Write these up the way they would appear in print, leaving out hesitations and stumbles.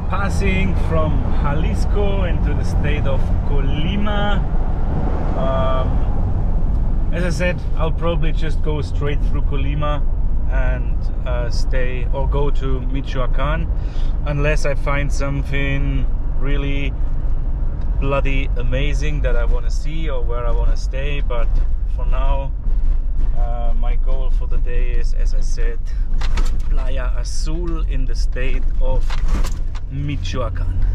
passing from Jalisco into the state of Colima. As I said, I'll probably just go straight through Colima and stay or go to Michoacán unless I find something really bloody amazing that I want to see or where I want to stay. But for now, my goal for the day is, as I said, Playa Azul in the state of Michoacán.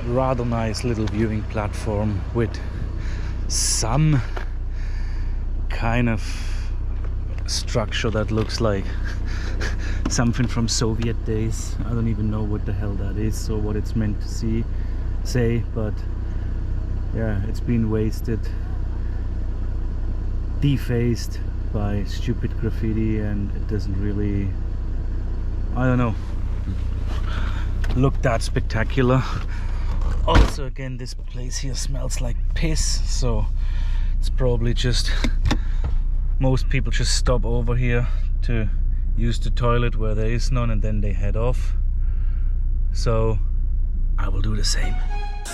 Rather nice little viewing platform with some kind of structure that looks like something from Soviet days. I don't even know what the hell that is or what it's meant to say, but yeah, it's been wasted, defaced by stupid graffiti, and it doesn't really, I don't know, look that spectacular. Also, again, this place here smells like piss, so it's probably just most people just stop over here to use the toilet where there is none and then they head off. So I will do the same.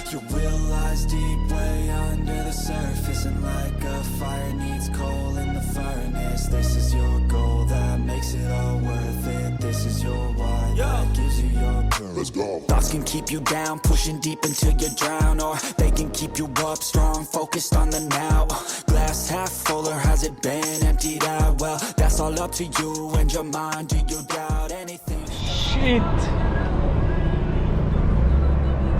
Your will lies deep way under the surface, and like a fire needs coal in the furnace. This is your goal that makes it all worth it. This is your why that gives you your purpose. Let's go. Thoughts can keep you down, pushing deep until you drown, or they can keep you up strong, focused on the now. Glass half full, or has it been emptied out? Well, that's all up to you and your mind. Do you doubt anything? Shit!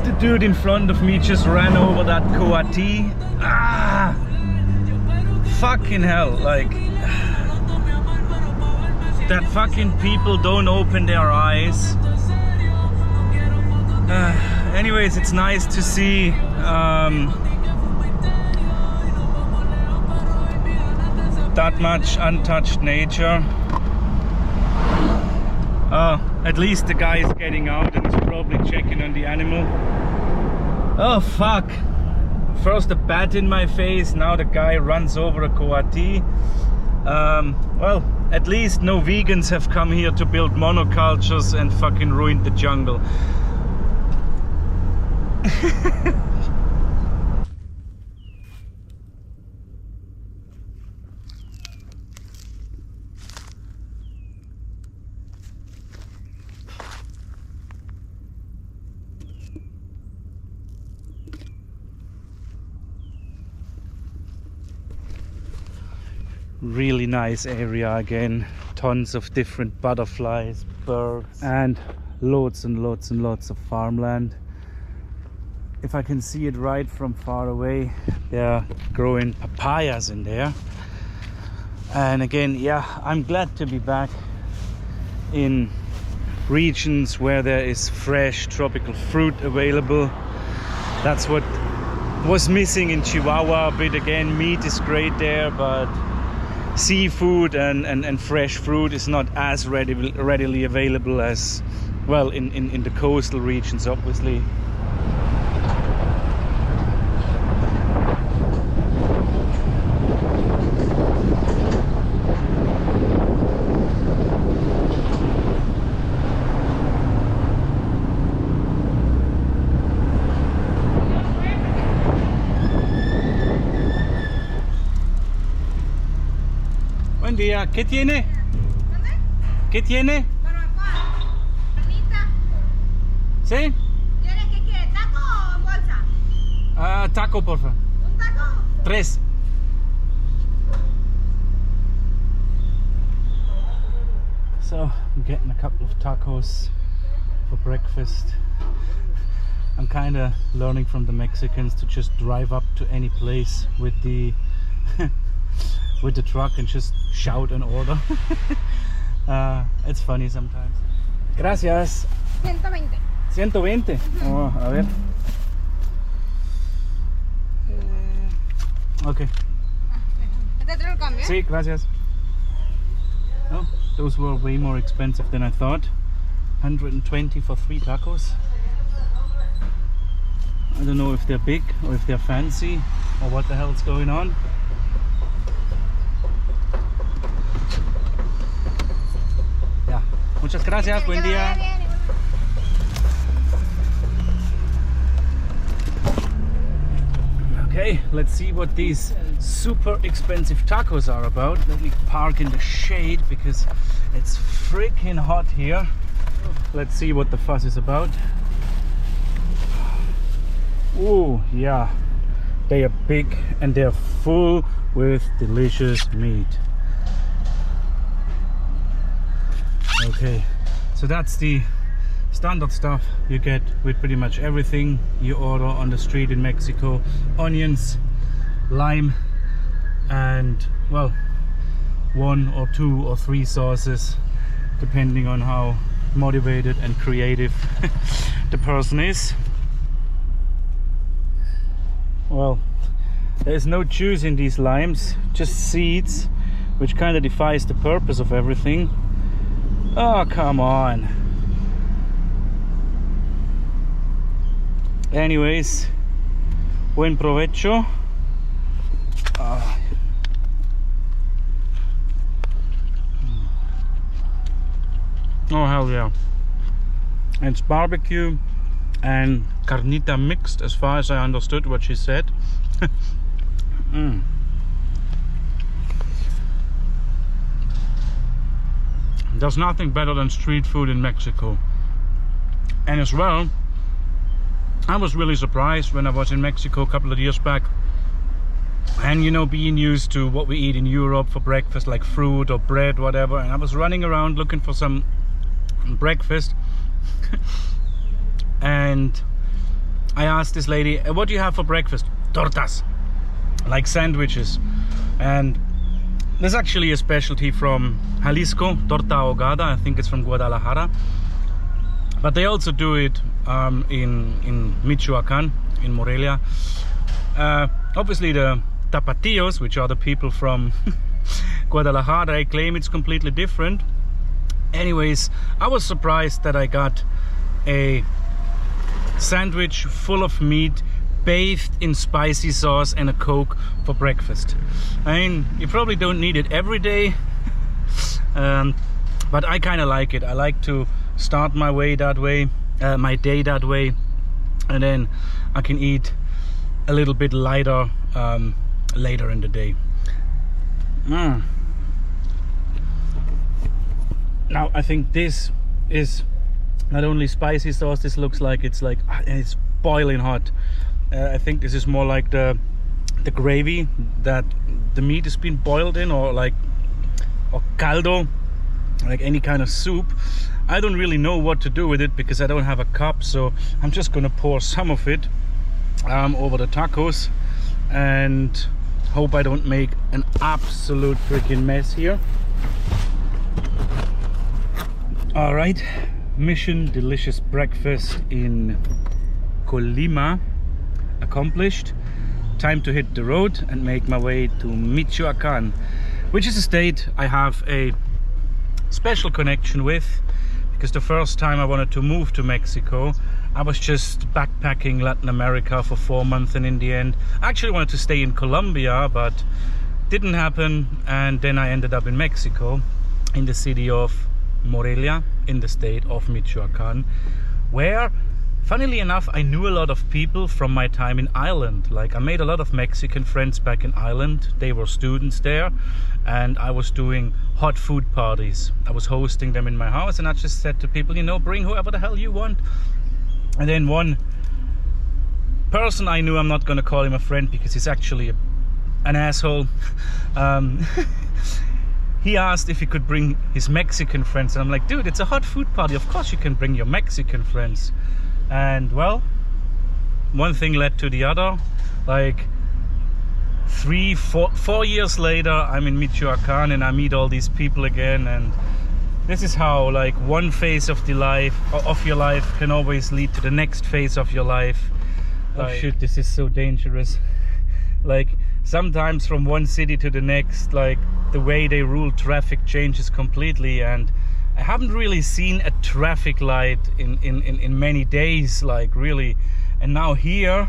The dude in front of me just ran over that Cuauhtemoc. Ah! Fucking hell, like that fucking people don't open their eyes. Anyways, it's nice to see that much untouched nature. At least the guy is getting out and is probably checking on the animal. Oh fuck! First a bat in my face, now the guy runs over a Cuauhtemoc. Well, at least no vegans have come here to build monocultures and fucking ruined the jungle. Really nice area again, tons of different butterflies, birds, and lots and lots and lots of farmland. If I can see it right from far away, they're growing papayas in there. And again, yeah, I'm glad to be back in regions where there is fresh tropical fruit available. That's what was missing in Chihuahua a bit. Again, meat is great there, but seafood and fresh fruit is not as readily available as, well, in the coastal regions, obviously. Buen día, ¿qué tiene? ¿Dónde? ¿Qué tiene? Barbacoa. Carnita. ¿Sí? ¿Quieres qué quiere? ¿Taco o en bolsa? Taco, por favor. ¿Un taco? 3. So I'm getting a couple of tacos for breakfast. I'm kind of learning from the Mexicans to just drive up to any place with the with the truck and just shout an order. It's funny sometimes. Gracias. 120. 120. Oh, a ver. Okay. ¿Te traigo el cambio? Sí, gracias. Oh, those were way more expensive than I thought. 120 for 3 tacos. I don't know if they're big or if they're fancy or what the hell's going on. Yeah. Muchas gracias. Buen día. Okay, let's see what these super expensive tacos are about. Let me park in the shade because it's freaking hot here. Let's see what the fuss is about. Oh yeah, they are big and they're full with delicious meat. Okay, so that's the standard stuff you get with pretty much everything you order on the street in Mexico. Onions, lime, and well, 1 or 2 or 3 sauces depending on how motivated and creative the person is. Well, there's no juice in these limes, just seeds, which kind of defies the purpose of everything. Oh, come on. Anyways, buen provecho. Oh hell yeah. It's barbecue and carnita mixed, as far as I understood what she said. There's nothing better than street food in Mexico. And as well, I was really surprised when I was in Mexico a couple of years back, and you know, being used to what we eat in Europe for breakfast, like fruit or bread, whatever, and I was running around looking for some breakfast and I asked this lady, what do you have for breakfast? Tortas, like sandwiches. And there's actually a specialty from Jalisco, torta ahogada. I think it's from Guadalajara, but they also do it in Michoacán, in Morelia. Obviously the tapatíos, which are the people from Guadalajara, they claim it's completely different. Anyways, I was surprised that I got a sandwich full of meat, bathed in spicy sauce, and a Coke for breakfast. I mean, you probably don't need it every day, but I kind of like it. I like to start my way that way, my day that way, and then I can eat a little bit lighter later in the day. Now I think this is not only spicy sauce, this looks like it's boiling hot. I think this is more like the gravy that the meat has been boiled in, or caldo, like any kind of soup. I don't really know what to do with it because I don't have a cup, so I'm just gonna pour some of it over the tacos and hope I don't make an absolute freaking mess here. All right, mission delicious breakfast in Colima accomplished. Time to hit the road and make my way to Michoacán, which is a state I have a special connection with, because the first time I wanted to move to Mexico, I was just backpacking Latin America for 4 months, and in the end I actually wanted to stay in Colombia, but didn't happen, and then I ended up in Mexico, in the city of Morelia, in the state of Michoacán, where, funnily enough, I knew a lot of people from my time in Ireland. Like, I made a lot of Mexican friends back in Ireland. They were students there, and I was doing hot food parties. I was hosting them in my house, and I just said to people, you know, bring whoever the hell you want. And then one person I knew, I'm not going to call him a friend because he's actually an asshole, he asked if he could bring his Mexican friends, and I'm like, dude, it's a hot food party, of course you can bring your Mexican friends. And well, one thing led to the other. Like 4 years later, I'm in Michoacán and I meet all these people again, and this is how like one phase of your life can always lead to the next phase of your life. Oh shit, this is so dangerous. Like sometimes from one city to the next, like the way they rule traffic changes completely, and I haven't really seen a traffic light in many days, like really. And now here,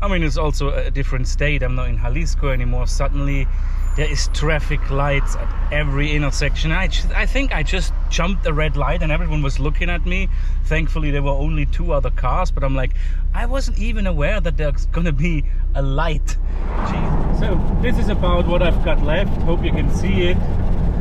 I mean, it's also a different state. I'm not in Jalisco anymore. Suddenly there is traffic lights at every intersection. I think I just jumped a red light and everyone was looking at me. Thankfully there were only 2 other cars, but I'm like, I wasn't even aware that there's gonna be a light. Jeez. So this is about what I've got left. Hope you can see it.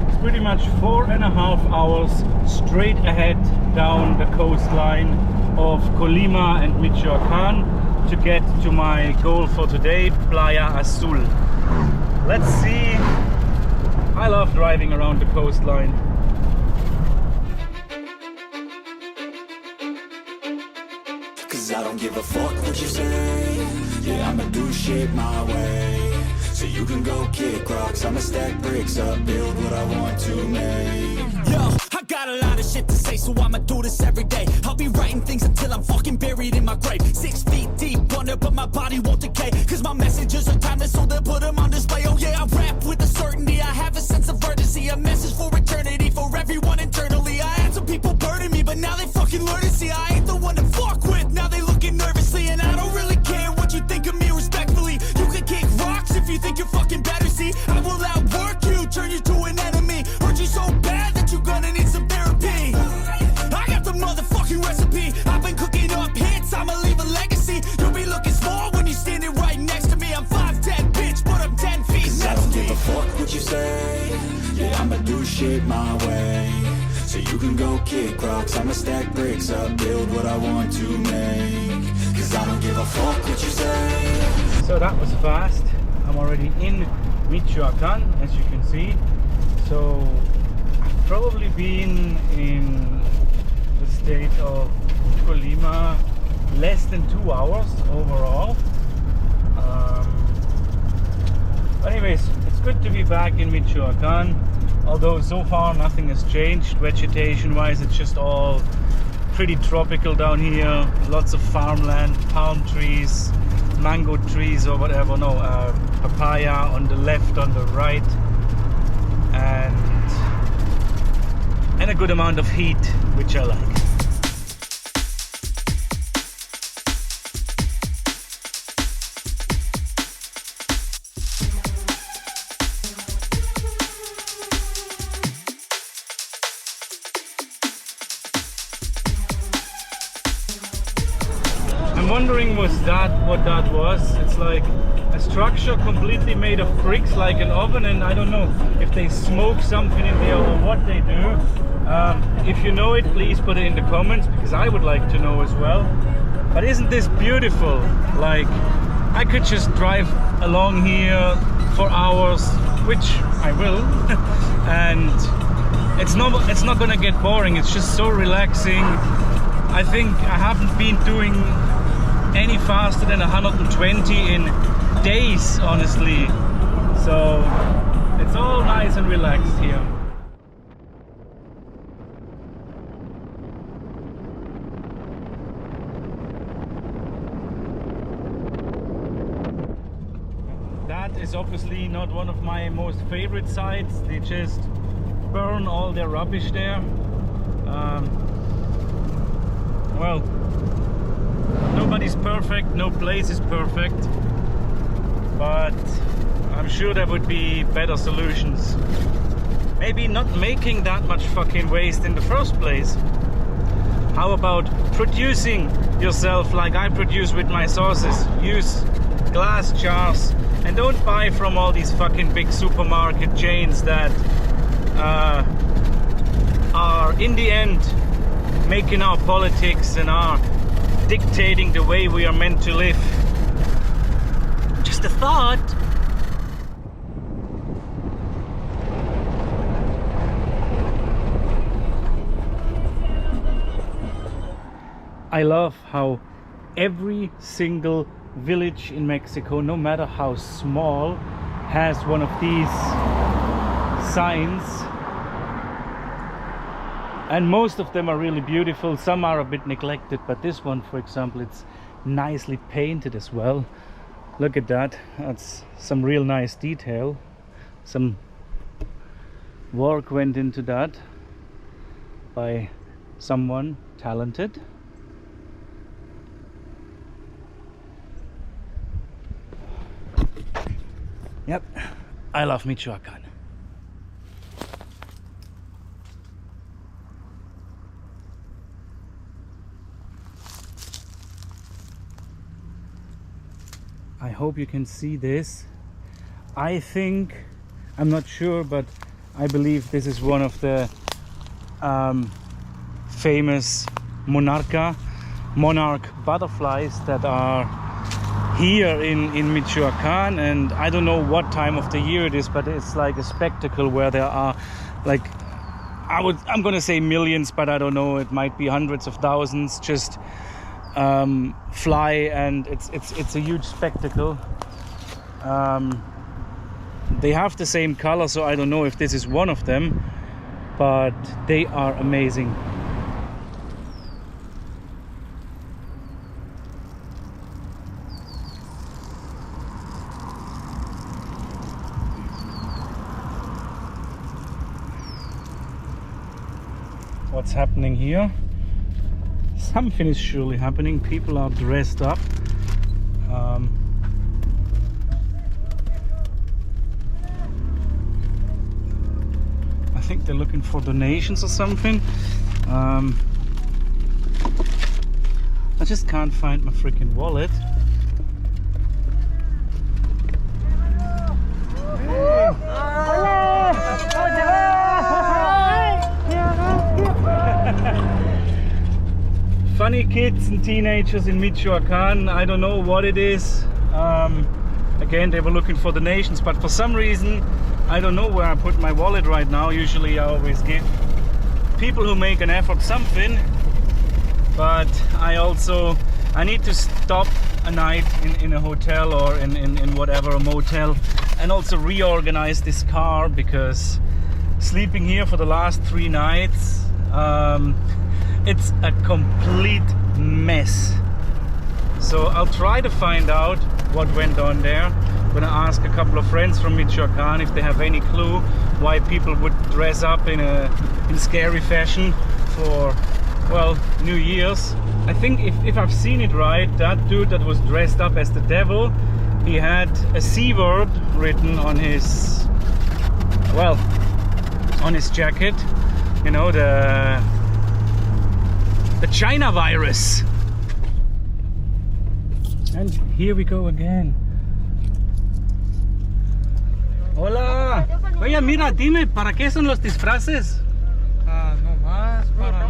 It's pretty much 4.5 hours straight ahead down the coastline of Colima and Michoacán to get to my goal for today, Playa Azul. Let's see. I love driving around the coastline. Cause I don't give a fuck what you say. Yeah, I'ma do shit my way. So you can go kick rocks, I'ma stack bricks up, build what I want to make. Yo, I got a lot of shit to say, so I'ma do this every day. I'll be writing things until I'm fucking buried in my grave. 6 feet deep under, but my body won't decay. Cause my messages are timeless, so they'll put them on display. Oh yeah, I rap with a certainty, I have a sense of urgency. A message for eternity, for everyone internally. I had some people burning me, but now they fucking learn to see I ain't the one to fuck with. Now they looking nervously, and I don't really care what you think of me respectfully. You can kick rocks if you think you're fucking better, see. I will outwork you, turn you to an enemy. Hurt you so bad that you're gonna need some therapy. I got the motherfucking recipe. I've been cooking up hits, I'ma leave a legacy. You'll be looking small when you're standing right next to me. I'm 5'10", bitch, but I'm 10 feet. Cause I don't give a fuck what you say. Yeah, I'ma do shit my way. So you can go kick rocks, I'ma stack bricks up, build what I want to make. Cause I don't give a fuck what you say. So that was fast. I'm already in Michoacán, as you can see. So I've probably been in the state of Colima less than 2 hours overall. But anyways, it's good to be back in Michoacán. Although so far nothing has changed vegetation wise, it's just all pretty tropical down here. Lots of farmland, palm trees, mango trees or whatever, no, papaya on the left, on the right, and a good amount of heat, which I like. I'm wondering what that was. It's like a structure completely made of bricks, like an oven, and I don't know if they smoke something in there or what they do. If you know it, please put it in the comments, because I would like to know as well. But isn't this beautiful? Like, I could just drive along here for hours, which I will, and it's not gonna get boring. It's just so relaxing. I think I haven't been doing any faster than 120 in days, honestly. So it's all nice and relaxed here. That is obviously not one of my most favorite sites. They just burn all their rubbish there. Well, nobody's perfect, no place is perfect, but I'm sure there would be better solutions. Maybe not making that much fucking waste in the first place. How about producing yourself like I produce with my sauces? Use glass jars and don't buy from all these fucking big supermarket chains that are in the end making our politics and are dictating the way we are meant to live. Just a thought. I love how every single village in Mexico, no matter how small, has one of these signs, and most of them are really beautiful. Some are a bit neglected, but this one, for example, it's nicely painted as well. Look at that. That's some real nice detail. Some work went into that by someone talented. Yep, I love Michoacán. I hope you can see this. I think, I'm not sure, but I believe this is one of the famous monarch butterflies that are here in Michoacán, and I don't know what time of the year it is, but it's like a spectacle where there are like, I'm gonna say millions, but I don't know, it might be hundreds of thousands just fly, and it's a huge spectacle. They have the same color, so I don't know if this is one of them, but they are amazing. What's happening here? Something is surely happening. People are dressed up. I think they're looking for donations or something. I just can't find my freaking wallet. Funny kids and teenagers in Michoacán. I don't know what it is. Again, they were looking for donations, but for some reason, I don't know where I put my wallet right now. Usually I always give people who make an effort something, but I need to stop a night in a hotel or in whatever, a motel, and also reorganize this car, because sleeping here for the last 3 nights, it's a complete mess. So I'll try to find out what went on there. I'm gonna ask a couple of friends from Michoacán if they have any clue why people would dress up in scary fashion for, well, New Year's. I think if I've seen it right, that dude that was dressed up as the devil, he had a C word written on his, well, on his jacket. You know, the China virus. And here we go again. Hola. Oye, mira, dime, ¿para qué son los disfraces? No más, para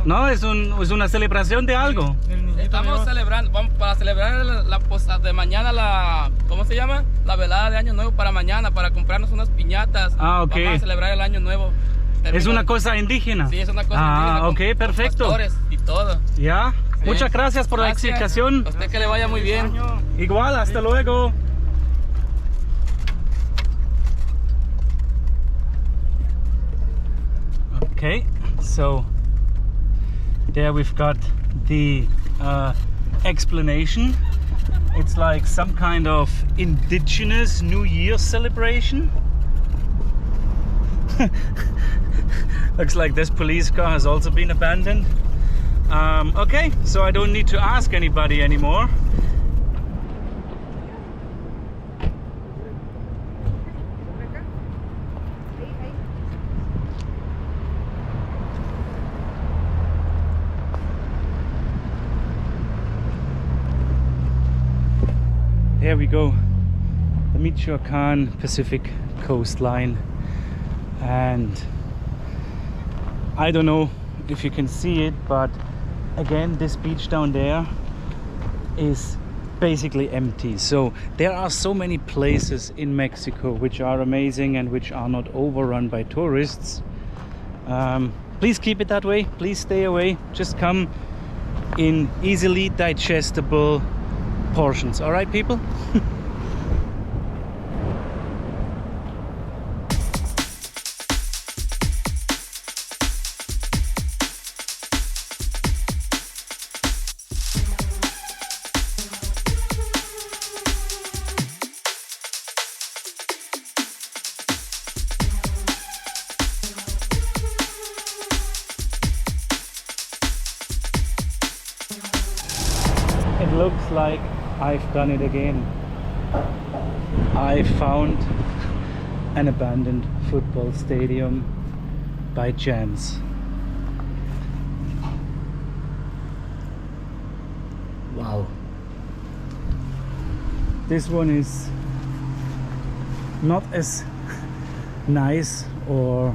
No, es una celebración de algo. Estamos celebrando, vamos para celebrar la posada de mañana, ¿cómo se llama? La velada de Año Nuevo para mañana, para comprarnos unas piñatas. Ah, ok. Vamos a celebrar el Año Nuevo. Es una cosa indígena. Sí, es una cosa indígena. Ah, ok, perfecto. Con pastores y todo. Ya, Sí. muchas gracias por la explicación. A usted que le vaya muy bien. Igual, hasta luego. Okay, so there we've got the explanation. It's like some kind of Indigenous New Year celebration. Looks like this police car has also been abandoned. Okay, so I don't need to ask anybody anymore. There we go, the Michoacán Pacific coastline, and I don't know if you can see it, but again, this beach down there is basically empty. So there are so many places in Mexico which are amazing and which are not overrun by tourists. please keep it that way. Please stay away. Just come in easily digestible portions. All right, people? It looks like I've done it again. I found an abandoned football stadium by chance. Wow. This one is not as nice or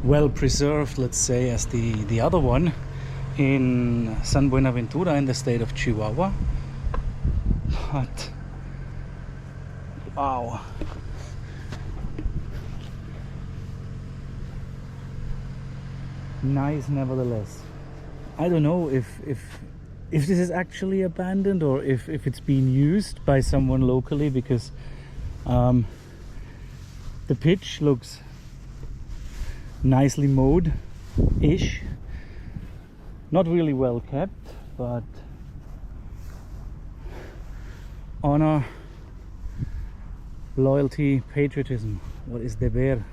well preserved, let's say, as the other one in San Buenaventura in the state of Chihuahua, but wow, nice nevertheless. I don't know if this is actually abandoned or if it's being used by someone locally, because the pitch looks nicely mowed-ish. Not really well kept, but honor, loyalty, patriotism. What is deber?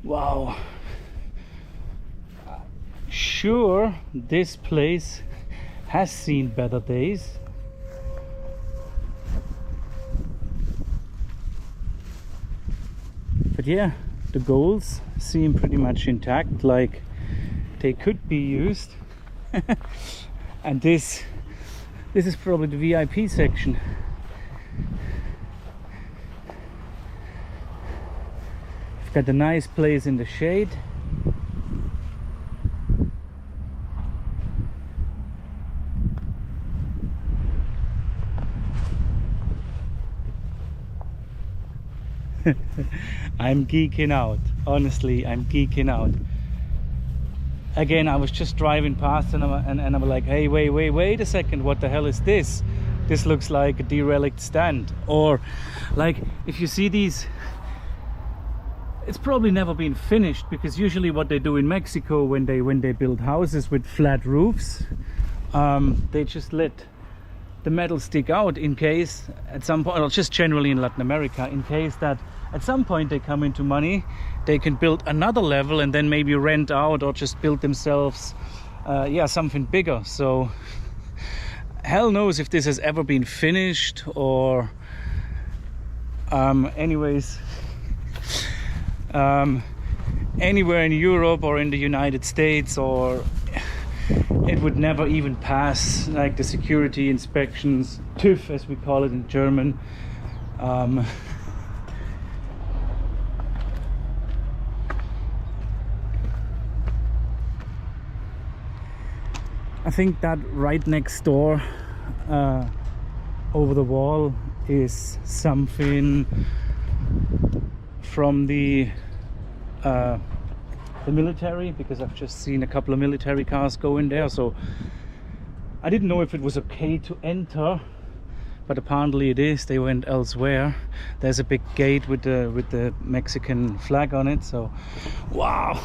Wow. Sure, this place has seen better days. But yeah, the goals seem pretty much intact, like they could be used. And this is probably the VIP section. We've got a nice place in the shade. I'm geeking out. Honestly, I'm geeking out. Again, I was just driving past and I was like, hey, wait a second, what the hell is this? This looks like a derelict stand. Or like, if you see these, it's probably never been finished, because usually what they do in Mexico when they build houses with flat roofs, they just let the metal stick out in case at some point, or just generally in Latin America, in case that at some point they come into money, they can build another level and then maybe rent out or just build themselves something bigger. So hell knows if this has ever been finished, or anyways, anywhere in Europe or in the United States, or it would never even pass like the security inspections, TÜV as we call it in German. I think that right next door, over the wall, is something from the military, because I've just seen a couple of military cars go in there. So I didn't know if it was okay to enter, but apparently it is. They went elsewhere. There's a big gate with the Mexican flag on it. So wow.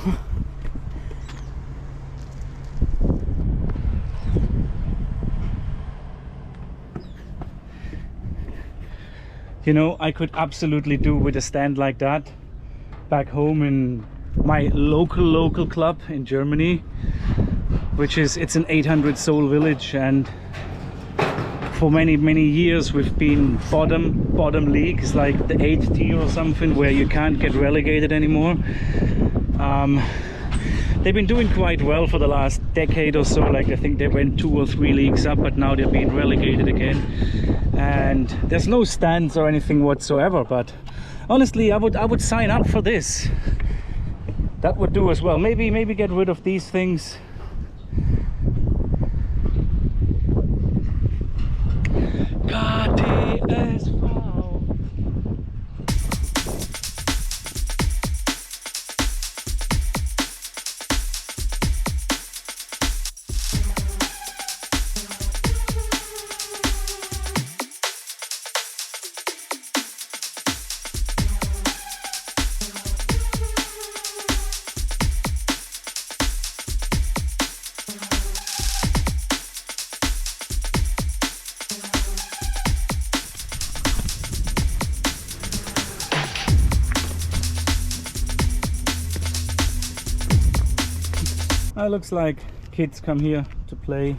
You know, I could absolutely do with a stand like that back home in my local club in Germany, which is, it's an 800 soul village, and for many years we've been bottom league. It's like the 8th tier or something, where you can't get relegated anymore. They've been doing quite well for the last decade or so. Like, I think they went 2 or 3 leagues up, but now they're being relegated again. And there's no stands or anything whatsoever. But honestly, I would sign up for this. That would do as well. Maybe get rid of these things. KTSV. It looks like kids come here to play.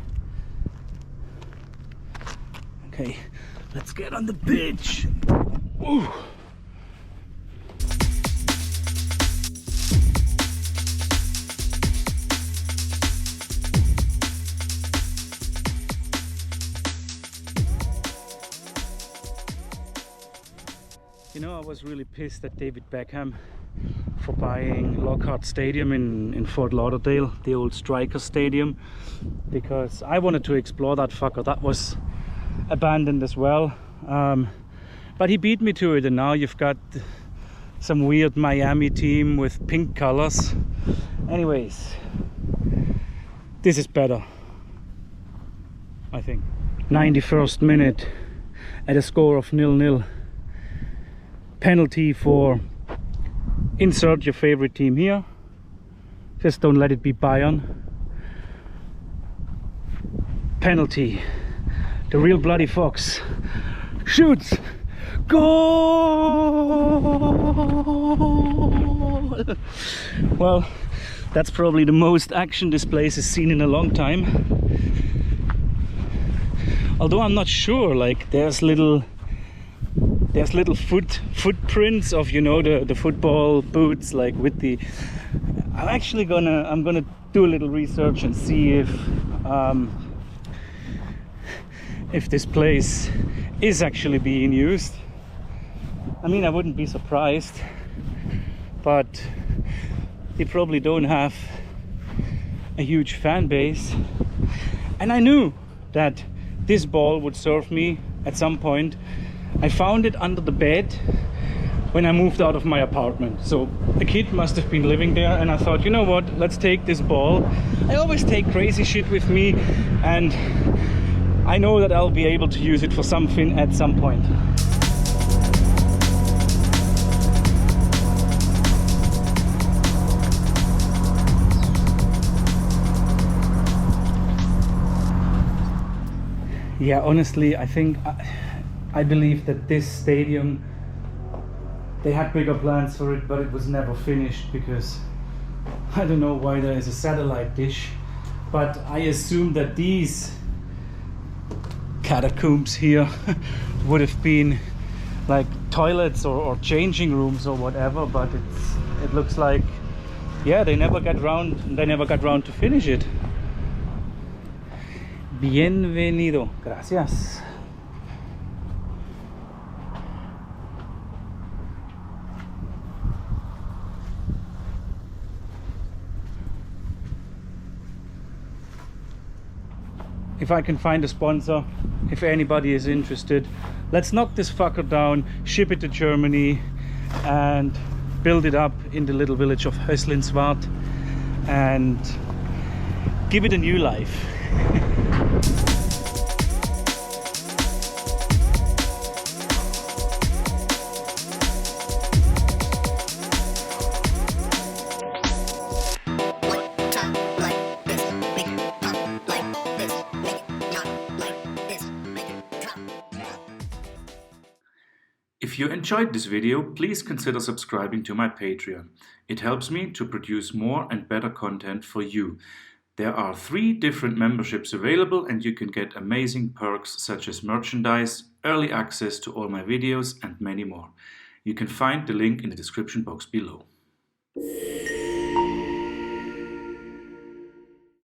Okay, let's get on the pitch. Ooh. You know, I was really pissed at David Beckham for buying Lockhart Stadium in Fort Lauderdale, the old Striker Stadium, because I wanted to explore that fucker. That was abandoned as well, but he beat me to it, and now you've got some weird Miami team with pink colors. Anyways, this is better, I think. 91st minute at a score of 0-0. Penalty for insert your favorite team here. Just don't let it be Bayern. Penalty. The real bloody fox shoots. Goal! Well, that's probably the most action this place has seen in a long time. Although I'm not sure, like there's little footprints of, you know, the football boots, like with the. I'm gonna do a little research and see if this place is actually being used. I mean, I wouldn't be surprised, but they probably don't have a huge fan base, and I knew that this ball would serve me at some point. I found it under the bed when I moved out of my apartment, so a kid must have been living there, and I thought, you know what, let's take this ball. I always take crazy shit with me, and I know that I'll be able to use it for something at some point. Yeah, honestly, I believe that this stadium, they had bigger plans for it, but it was never finished because I don't know why there is a satellite dish, but I assume that these catacombs here would have been like toilets or changing rooms or whatever, but it looks like, yeah, they never got round to finish it. Bienvenido. Gracias. If I can find a sponsor, if anybody is interested, let's knock this fucker down, ship it to Germany, and build it up in the little village of Höslinswart and give it a new life. If you enjoyed this video, please consider subscribing to my Patreon. It helps me to produce more and better content for you. There are 3 different memberships available, and you can get amazing perks such as merchandise, early access to all my videos, and many more. You can find the link in the description box below.